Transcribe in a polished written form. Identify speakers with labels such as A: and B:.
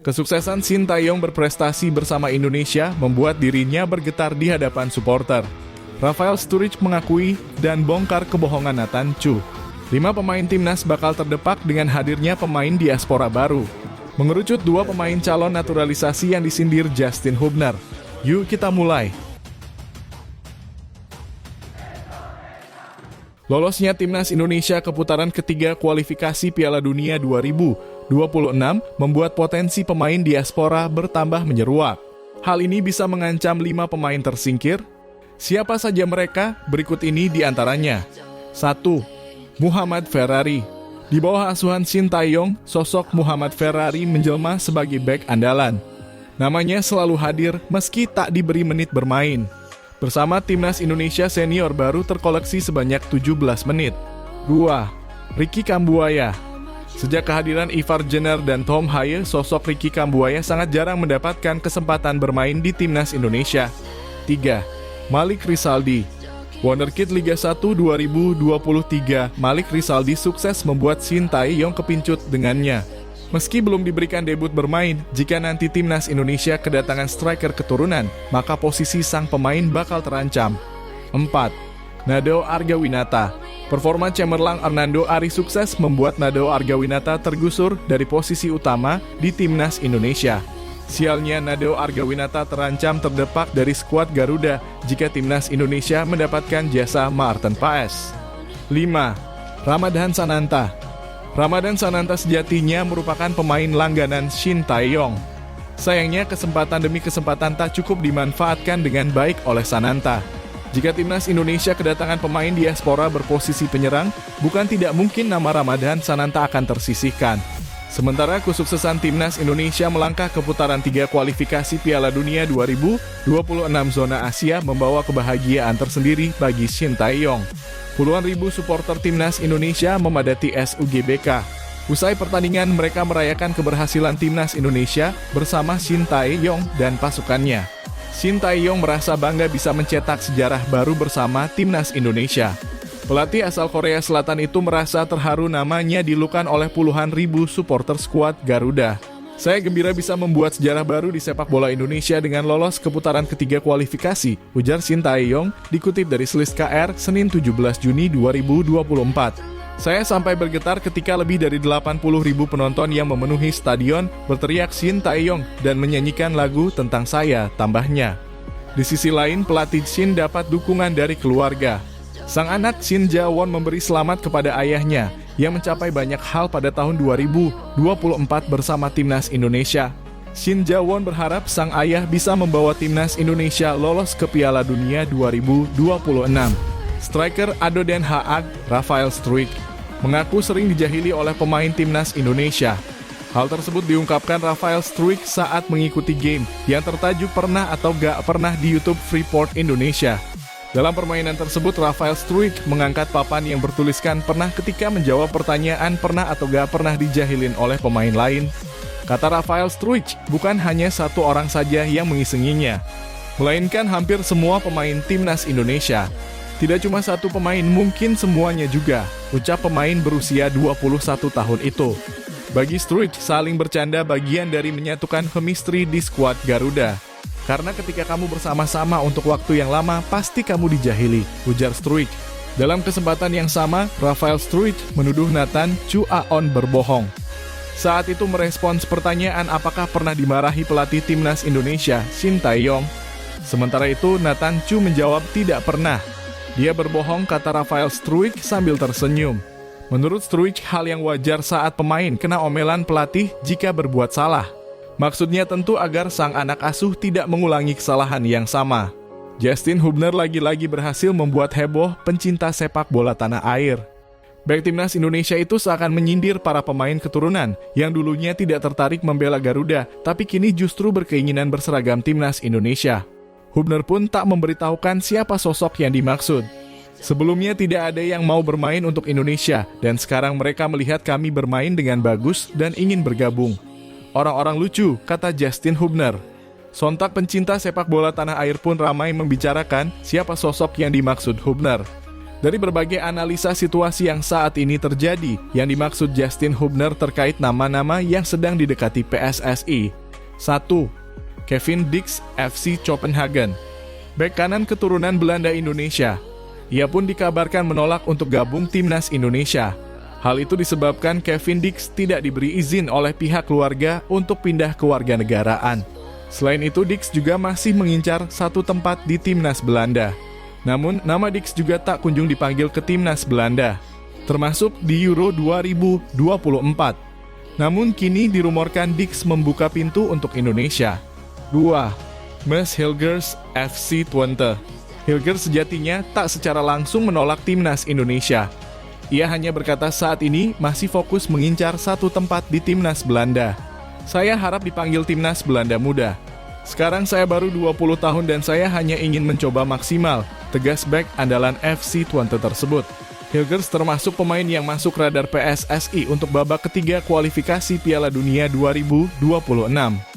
A: Kesuksesan Shin Tae-yong berprestasi bersama Indonesia membuat dirinya bergetar di hadapan supporter. Rafael Sturridge mengakui dan bongkar kebohongan Nathan Chu. 5 pemain timnas bakal terdepak dengan hadirnya pemain diaspora baru. Mengerucut 2 pemain calon naturalisasi yang disindir Justin Hubner. Yuk kita mulai. Lolosnya timnas Indonesia ke putaran ketiga kualifikasi Piala Dunia 2026 membuat potensi pemain diaspora bertambah menyeruak. Hal ini bisa mengancam 5 pemain tersingkir. Siapa saja mereka? Berikut ini diantaranya. 1. Muhammad Ferrari. Di bawah asuhan Shin Tae-yong, sosok Muhammad Ferrari menjelma sebagai bek andalan. Namanya selalu hadir meski tak diberi menit bermain. Bersama timnas Indonesia senior baru terkoleksi sebanyak 17 menit. 2. Ricky Kambuaya. Sejak kehadiran Ivar Jenner dan Tom Haye, sosok Ricky Kambuaya sangat jarang mendapatkan kesempatan bermain di timnas Indonesia. 3. Malik Rizaldi. Wonderkid Liga 1 2023, Malik Rizaldi sukses membuat Shin Tae-yong kepincut dengannya. Meski belum diberikan debut bermain, jika nanti timnas Indonesia kedatangan striker keturunan, maka posisi sang pemain bakal terancam. 4. Nadeo Argawinata. Performa cemerlang Hernando Ari sukses membuat Nadeo Argawinata tergusur dari posisi utama di timnas Indonesia. Sialnya Nadeo Argawinata terancam terdepak dari skuad Garuda jika timnas Indonesia mendapatkan jasa Maarten Paes. 5. Ramadhan Sananta. Ramadhan Sananta sejatinya merupakan pemain langganan Shin Tae-yong. Sayangnya kesempatan demi kesempatan tak cukup dimanfaatkan dengan baik oleh Sananta. Jika timnas Indonesia kedatangan pemain diaspora berposisi penyerang, bukan tidak mungkin nama Ramadhan Sananta akan tersisihkan. Sementara kesuksesan timnas Indonesia melangkah ke putaran 3 kualifikasi Piala Dunia 2026 zona Asia membawa kebahagiaan tersendiri bagi Shin Tae-yong. Puluhan ribu supporter timnas Indonesia memadati SUGBK. Usai pertandingan, mereka merayakan keberhasilan timnas Indonesia bersama Shin Tae-yong dan pasukannya. Shin Tae-yong merasa bangga bisa mencetak sejarah baru bersama timnas Indonesia. Pelatih asal Korea Selatan itu merasa terharu namanya dilukan oleh puluhan ribu supporter skuad Garuda. Saya gembira bisa membuat sejarah baru di sepak bola Indonesia dengan lolos ke putaran ketiga kualifikasi, ujar Shin Tae-yong, dikutip dari Sliss KR, Senin 17 Juni 2024. Saya sampai bergetar ketika lebih dari 80 ribu penonton yang memenuhi stadion berteriak Shin Tae-yong dan menyanyikan lagu tentang saya, tambahnya. Di sisi lain, pelatih Shin dapat dukungan dari keluarga. Sang anak Shin Ja-won memberi selamat kepada ayahnya yang mencapai banyak hal pada tahun 2024 bersama timnas Indonesia. Shin Ja-won berharap sang ayah bisa membawa timnas Indonesia lolos ke Piala Dunia 2026. Striker Ado Den Haag, Rafael Struijk, mengaku sering dijahili oleh pemain timnas Indonesia. Hal tersebut diungkapkan Rafael Struijk saat mengikuti game yang tertajuk Pernah atau Gak Pernah di YouTube Freeport Indonesia. Dalam permainan tersebut, Rafael Struijk mengangkat papan yang bertuliskan pernah ketika menjawab pertanyaan pernah atau gak pernah dijahilin oleh pemain lain. Kata Rafael Struijk, bukan hanya satu orang saja yang mengisenginya, melainkan hampir semua pemain timnas Indonesia. Tidak cuma satu pemain, mungkin semuanya juga, ucap pemain berusia 21 tahun itu. Bagi Struijk, saling bercanda bagian dari menyatukan chemistry di skuad Garuda. Karena ketika kamu bersama-sama untuk waktu yang lama, pasti kamu dijahili, ujar Struijk. Dalam kesempatan yang sama, Rafael Struijk menuduh Nathan Chu Aon berbohong. Saat itu merespons pertanyaan apakah pernah dimarahi pelatih timnas Indonesia, Shin Tae-yong. Sementara itu, Nathan Chu menjawab tidak pernah. Dia berbohong, kata Rafael Struijk sambil tersenyum. Menurut Struijk, hal yang wajar saat pemain kena omelan pelatih jika berbuat salah. Maksudnya tentu agar sang anak asuh tidak mengulangi kesalahan yang sama. Justin Hubner lagi-lagi berhasil membuat heboh pencinta sepak bola tanah air. Bek timnas Indonesia itu seakan menyindir para pemain keturunan yang dulunya tidak tertarik membela Garuda, tapi kini justru berkeinginan berseragam timnas Indonesia. Hubner pun tak memberitahukan siapa sosok yang dimaksud. Sebelumnya tidak ada yang mau bermain untuk Indonesia, dan sekarang mereka melihat kami bermain dengan bagus dan ingin bergabung. Orang-orang lucu, kata Justin Hubner. Sontak pencinta sepak bola tanah air pun ramai membicarakan siapa sosok yang dimaksud Hubner. Dari berbagai analisa situasi yang saat ini terjadi, yang dimaksud Justin Hubner terkait nama-nama yang sedang didekati PSSI. 1. Kevin Dix, FC Copenhagen. Bek kanan keturunan Belanda Indonesia. Ia pun dikabarkan menolak untuk gabung timnas Indonesia. Hal itu disebabkan Kevin Dix tidak diberi izin oleh pihak keluarga untuk pindah ke warganegaraan. Selain itu, Dix juga masih mengincar satu tempat di timnas Belanda. Namun, nama Dix juga tak kunjung dipanggil ke timnas Belanda, termasuk di Euro 2024. Namun, kini dirumorkan Dix membuka pintu untuk Indonesia. 2. Mads Hilgers, FC Twente. Hilgers sejatinya tak secara langsung menolak timnas Indonesia. Ia hanya berkata saat ini masih fokus mengincar satu tempat di timnas Belanda. Saya harap dipanggil timnas Belanda muda. Sekarang saya baru 20 tahun dan saya hanya ingin mencoba maksimal, tegas bek andalan FC Twente tersebut. Hilgers termasuk pemain yang masuk radar PSSI untuk babak ketiga kualifikasi Piala Dunia 2026.